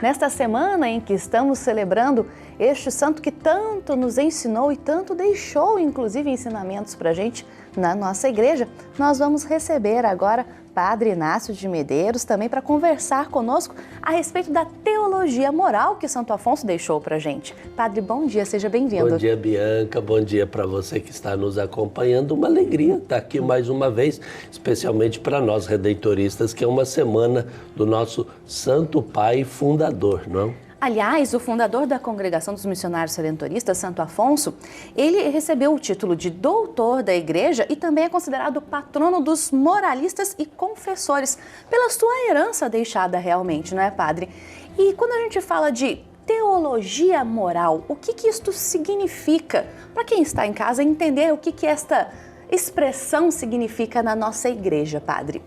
nesta semana em que estamos celebrando este santo que tanto nos ensinou e tanto deixou, inclusive, ensinamentos para a gente na nossa igreja, nós vamos receber agora Padre Inácio de Medeiros também para conversar conosco a respeito da teologia moral que Santo Afonso deixou para a gente. Padre, bom dia, seja bem-vindo. Bom dia, Bianca, bom dia para você que está nos acompanhando. Uma alegria estar aqui mais uma vez, especialmente para nós redentoristas, que é uma semana do nosso Santo Pai Fundador, não? Aliás, o fundador da Congregação dos Missionários Redentoristas, Santo Afonso, ele recebeu o título de doutor da Igreja e também é considerado patrono dos moralistas e confessores, pela sua herança deixada realmente, não é, padre? E quando a gente fala de teologia moral, o que isto significa? Para quem está em casa entender o que esta expressão significa na nossa igreja, padre.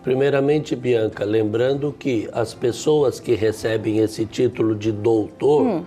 Primeiramente, Bianca, lembrando que as pessoas que recebem esse título de doutor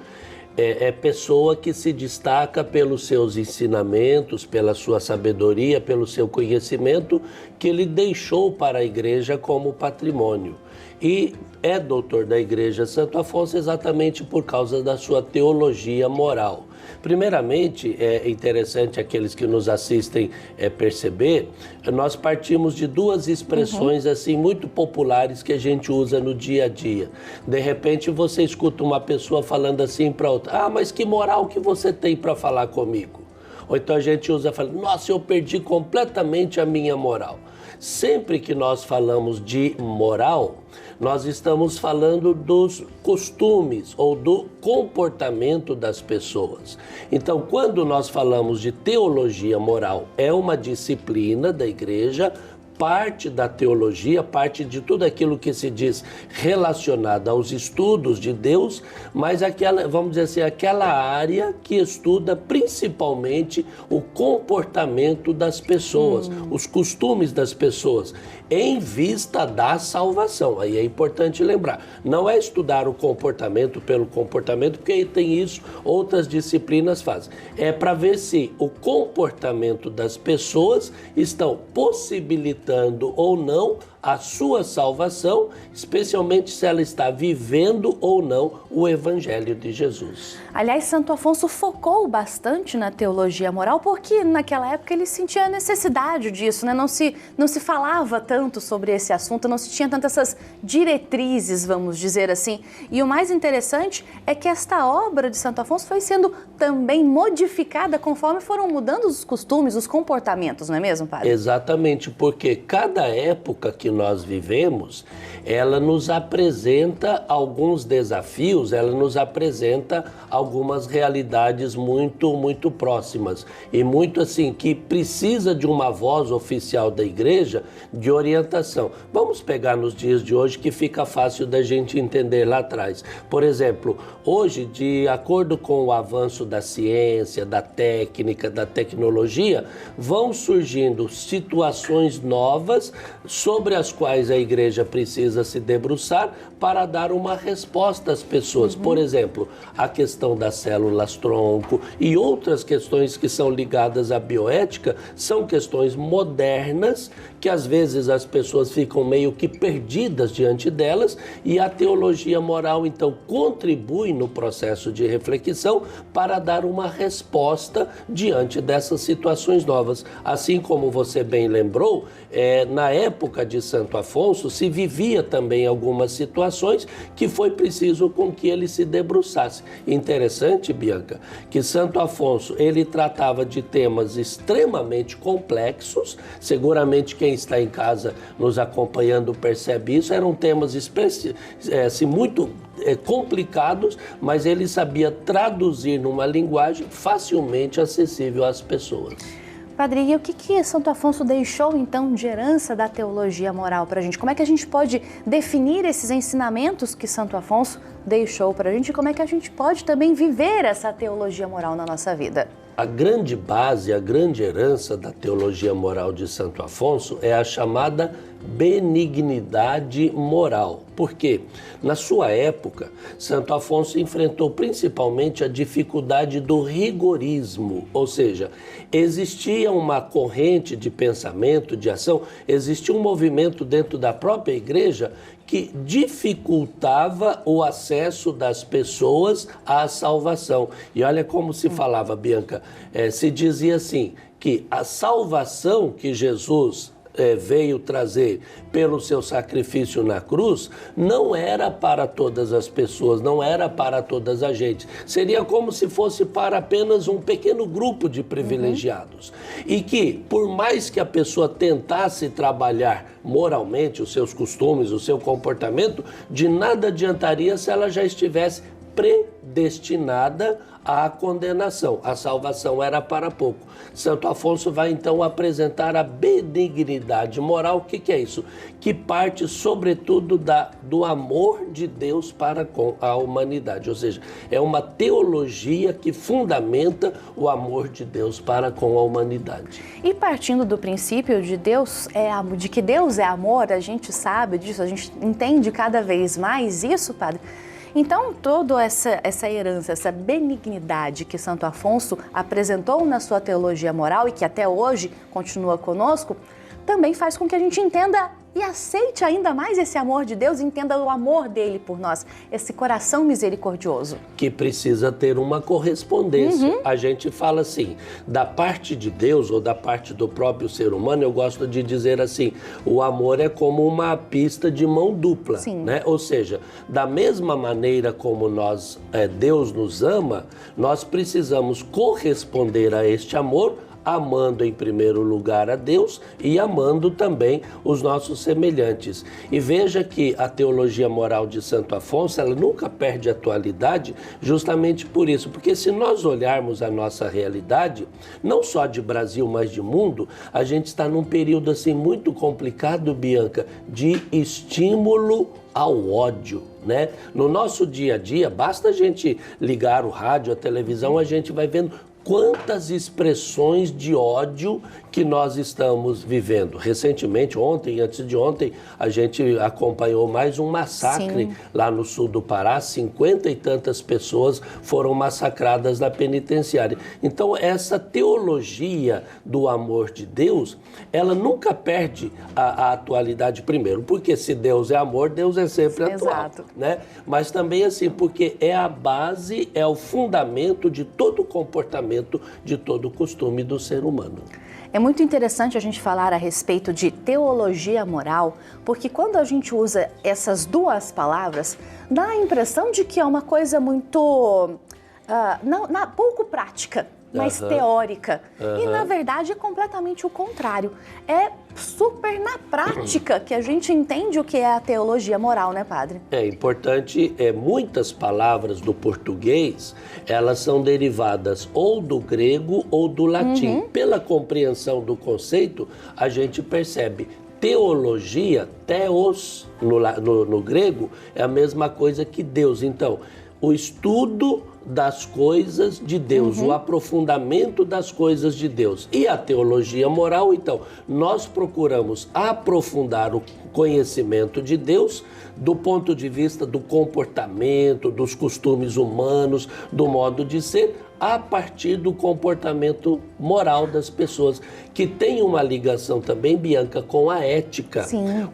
é pessoa que se destaca pelos seus ensinamentos, pela sua sabedoria, pelo seu conhecimento que ele deixou para a igreja como patrimônio. E é doutor da Igreja Santo Afonso exatamente por causa da sua teologia moral. Primeiramente, é interessante aqueles que nos assistem perceber, nós partimos de duas expressões assim muito populares que a gente usa no dia a dia. De repente você escuta uma pessoa falando assim para outra, mas que moral que você tem para falar comigo? Ou então a gente usa falando, nossa, eu perdi completamente a minha moral. Sempre que nós falamos de moral, nós estamos falando dos costumes ou do comportamento das pessoas. Então, quando nós falamos de teologia moral, é uma disciplina da igreja, parte da teologia, parte de tudo aquilo que se diz relacionado aos estudos de Deus, mas aquela, vamos dizer assim, aquela área que estuda principalmente o comportamento das pessoas, os costumes das pessoas, em vista da salvação. Aí é importante lembrar, não é estudar o comportamento pelo comportamento, porque aí tem isso, outras disciplinas fazem. É para ver se o comportamento das pessoas estão possibilitando ou não a sua salvação, especialmente se ela está vivendo ou não o Evangelho de Jesus. Aliás, Santo Afonso focou bastante na teologia moral porque naquela época ele sentia a necessidade disso, né? Não se falava tanto sobre esse assunto, não se tinha tantas essas diretrizes, vamos dizer assim. E o mais interessante é que esta obra de Santo Afonso foi sendo também modificada conforme foram mudando os costumes, os comportamentos, não é mesmo, padre? Exatamente, porque cada época que nós vivemos, ela nos apresenta alguns desafios, ela nos apresenta algumas realidades muito próximas e muito assim, que precisa de uma voz oficial da igreja de orientação. Vamos pegar nos dias de hoje que fica fácil da gente entender lá atrás. Por exemplo, hoje, de acordo com o avanço da ciência, da técnica, da tecnologia, vão surgindo situações novas sobre as quais a igreja precisa se debruçar para dar uma resposta às pessoas. Por exemplo, a questão das células-tronco e outras questões que são ligadas à bioética são questões modernas que às vezes as pessoas ficam meio que perdidas diante delas e a teologia moral então contribui no processo de reflexão para dar uma resposta diante dessas situações novas. Assim como você bem lembrou, na época de Santo Afonso se vivia também algumas situações que foi preciso com que ele se debruçasse. Interessante, Bianca, que Santo Afonso ele tratava de temas extremamente complexos, seguramente quem está em casa nos acompanhando percebe isso, eram temas muito complicados, mas ele sabia traduzir numa linguagem facilmente acessível às pessoas. Padre, e o que Santo Afonso deixou, então, de herança da teologia moral para a gente? Como é que a gente pode definir esses ensinamentos que Santo Afonso deixou para a gente? E como é que a gente pode também viver essa teologia moral na nossa vida? A grande base, a grande herança da teologia moral de Santo Afonso é a chamada benignidade moral. Por quê? Na sua época, Santo Afonso enfrentou principalmente a dificuldade do rigorismo, ou seja, existia uma corrente de pensamento, de ação, existia um movimento dentro da própria igreja que dificultava o acesso das pessoas à salvação. E olha como se falava, Bianca, se dizia assim, que a salvação que Jesus veio trazer pelo seu sacrifício na cruz, não era para todas as pessoas, não era para todas as gente. Seria como se fosse para apenas um pequeno grupo de privilegiados. E que, por mais que a pessoa tentasse trabalhar moralmente os seus costumes, o seu comportamento, de nada adiantaria se ela já estivesse predestinada à condenação. A salvação era para pouco. Santo Afonso vai então apresentar a benignidade moral. O que é isso? Que parte sobretudo do amor de Deus para com a humanidade. Ou seja, é uma teologia que fundamenta o amor de Deus para com a humanidade. E partindo do princípio de de que Deus é amor, a gente sabe disso, a gente entende cada vez mais isso, padre. Então, toda essa herança, essa benignidade que Santo Afonso apresentou na sua teologia moral e que até hoje continua conosco, também faz com que a gente entenda e aceite ainda mais esse amor de Deus, entenda o amor dele por nós, esse coração misericordioso. Que precisa ter uma correspondência. A gente fala assim, da parte de Deus ou da parte do próprio ser humano, eu gosto de dizer assim, o amor é como uma pista de mão dupla, né? Ou seja, da mesma maneira como Deus nos ama, nós precisamos corresponder a este amor, amando em primeiro lugar a Deus e amando também os nossos semelhantes. E veja que a teologia moral de Santo Afonso, ela nunca perde atualidade justamente por isso, porque se nós olharmos a nossa realidade, não só de Brasil, mas de mundo, a gente está num período assim muito complicado, Bianca, de estímulo ao ódio, né? No nosso dia a dia, basta a gente ligar o rádio, a televisão, a gente vai vendo quantas expressões de ódio que nós estamos vivendo. Recentemente, ontem, antes de ontem, a gente acompanhou mais um massacre lá no sul do Pará. 50 e tantas pessoas foram massacradas na penitenciária. Então, essa teologia do amor de Deus, ela nunca perde a atualidade primeiro, porque se Deus é amor, Deus é sempre atual, né? Mas também assim, porque é a base, é o fundamento de todo o comportamento, de todo o costume do ser humano. É muito interessante a gente falar a respeito de teologia moral, porque quando a gente usa essas duas palavras, dá a impressão de que é uma coisa muito pouco prática, mais teórica. E na verdade é completamente o contrário. É super na prática que a gente entende o que é a teologia moral, né, padre? É importante, muitas palavras do português, elas são derivadas ou do grego ou do latim. Pela compreensão do conceito, a gente percebe teologia, theos, no grego, é a mesma coisa que Deus. Então, o estudo das coisas de Deus, o aprofundamento das coisas de Deus. E a teologia moral, então, nós procuramos aprofundar o conhecimento de Deus do ponto de vista do comportamento, dos costumes humanos, do modo de ser, a partir do comportamento moral das pessoas, que tem uma ligação também, Bianca, com a ética.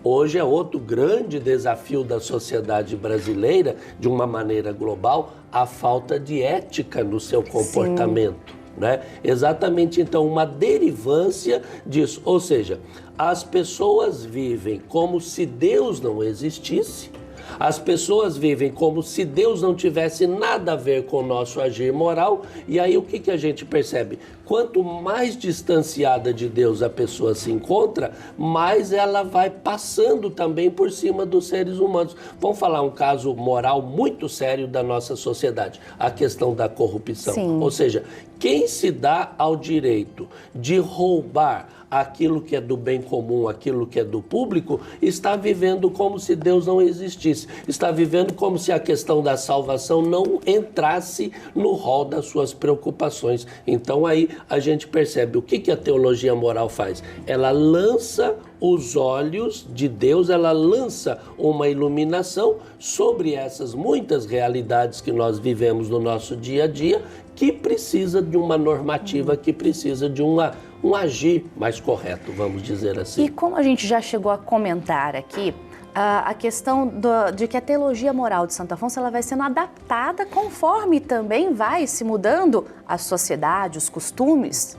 Hoje é outro grande desafio da sociedade brasileira, de uma maneira global, a falta de ética no seu comportamento, né? Exatamente, então, uma derivância disso. Ou seja, as pessoas vivem como se Deus não existisse, as pessoas vivem como se Deus não tivesse nada a ver com o nosso agir moral. E aí o que a gente percebe? Quanto mais distanciada de Deus a pessoa se encontra, mais ela vai passando também por cima dos seres humanos. Vamos falar um caso moral muito sério da nossa sociedade, a questão da corrupção. Ou seja, quem se dá ao direito de roubar aquilo que é do bem comum, aquilo que é do público, está vivendo como se Deus não existisse. Está vivendo como se a questão da salvação não entrasse no rol das suas preocupações. Então aí a gente percebe o que a teologia moral faz. Ela lança os olhos de Deus, ela lança uma iluminação sobre essas muitas realidades que nós vivemos no nosso dia a dia, que precisa de uma normativa, que precisa de um agir mais correto, vamos dizer assim. E como a gente já chegou a comentar aqui, a questão de que a teologia moral de Santo Afonso ela vai sendo adaptada conforme também vai se mudando a sociedade, os costumes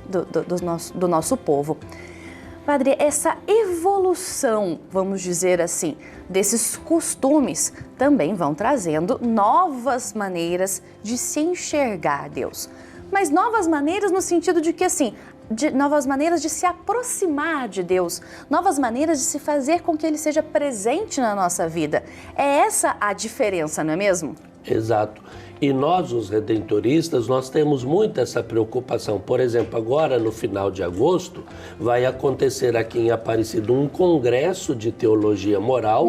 do nosso povo. Padre, essa evolução, vamos dizer assim, desses costumes também vão trazendo novas maneiras de se enxergar Deus. Mas novas maneiras no sentido de que, assim, novas maneiras de se aproximar de Deus, novas maneiras de se fazer com que Ele seja presente na nossa vida. É essa a diferença, não é mesmo? Exato. E nós, os redentoristas, nós temos muito essa preocupação. Por exemplo, agora no final de agosto, vai acontecer aqui em Aparecida um congresso de teologia moral,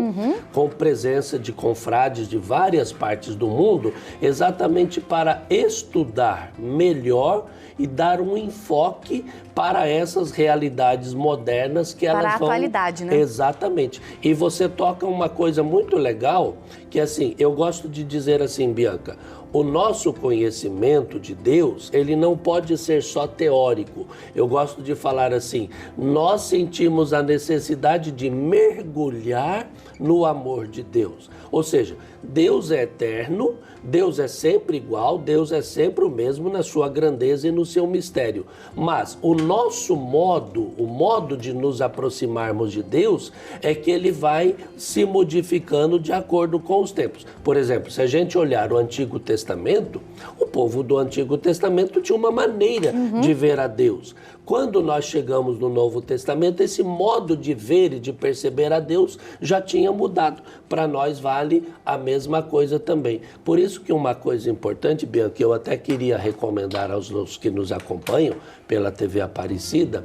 com presença de confrades de várias partes do mundo, exatamente para estudar melhor e dar um enfoque para essas realidades modernas que elas vão... Para a atualidade, né? Exatamente. E você toca uma coisa muito legal, que assim, eu gosto de dizer assim, Bianca, o nosso conhecimento de Deus, ele não pode ser só teórico. Eu gosto de falar assim, nós sentimos a necessidade de mergulhar no amor de Deus. Ou seja, Deus é eterno, Deus é sempre igual, Deus é sempre o mesmo na sua grandeza e no seu mistério. Mas o nosso modo, o modo de nos aproximarmos de Deus é que ele vai se modificando de acordo com os tempos. Por exemplo, se a gente olhar o Antigo Testamento, o povo do Antigo Testamento tinha uma maneira de ver a Deus. Quando nós chegamos no Novo Testamento, esse modo de ver e de perceber a Deus já tinha mudado. Para nós vale a mesma coisa também. Por isso que uma coisa importante, Bianca, que eu até queria recomendar aos que nos acompanham pela TV Aparecida,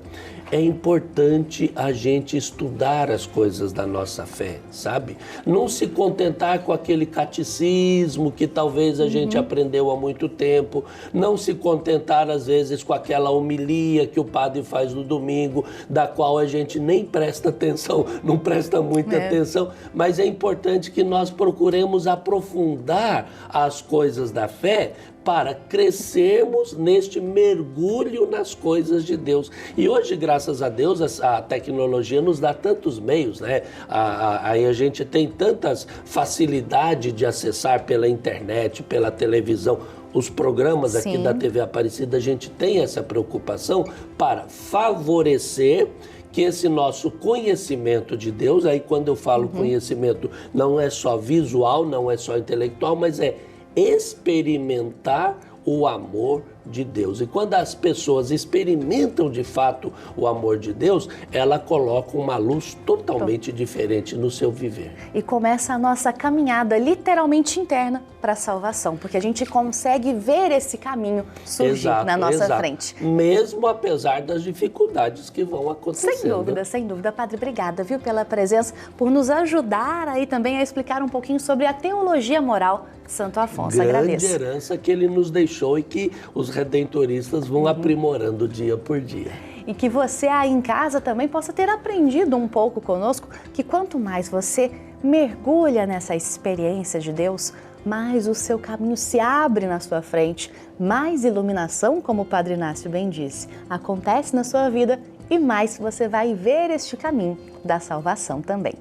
é importante a gente estudar as coisas da nossa fé, sabe? Não se contentar com aquele catecismo que talvez a gente aprendeu há muito tempo, não se contentar às vezes com aquela homilia que o padre faz no domingo, da qual a gente nem presta atenção, não presta muita atenção, mas é importante que nós procuremos aprofundar as coisas da fé para crescermos neste mergulho nas coisas de Deus. E hoje, graças a Deus, a tecnologia nos dá tantos meios, né? Aí a gente tem tantas facilidade de acessar pela internet, pela televisão, os programas aqui da TV Aparecida, a gente tem essa preocupação para favorecer que esse nosso conhecimento de Deus, aí quando eu falo conhecimento, não é só visual, não é só intelectual, mas é experimentar o amor de Deus. E quando as pessoas experimentam de fato o amor de Deus, ela coloca uma luz totalmente diferente no seu viver. E começa a nossa caminhada literalmente interna para a salvação, porque a gente consegue ver esse caminho surgir na nossa frente. Mesmo apesar das dificuldades que vão acontecendo. Sem dúvida, sem dúvida. Padre, obrigada, viu, pela presença, por nos ajudar aí também a explicar um pouquinho sobre a teologia moral de Santo Afonso. Agradeço. Grande herança que ele nos deixou e que os redentoristas vão aprimorando dia por dia. E que você aí em casa também possa ter aprendido um pouco conosco que quanto mais você mergulha nessa experiência de Deus, mais o seu caminho se abre na sua frente, mais iluminação, como o Padre Inácio bem disse, acontece na sua vida e mais você vai ver este caminho da salvação também.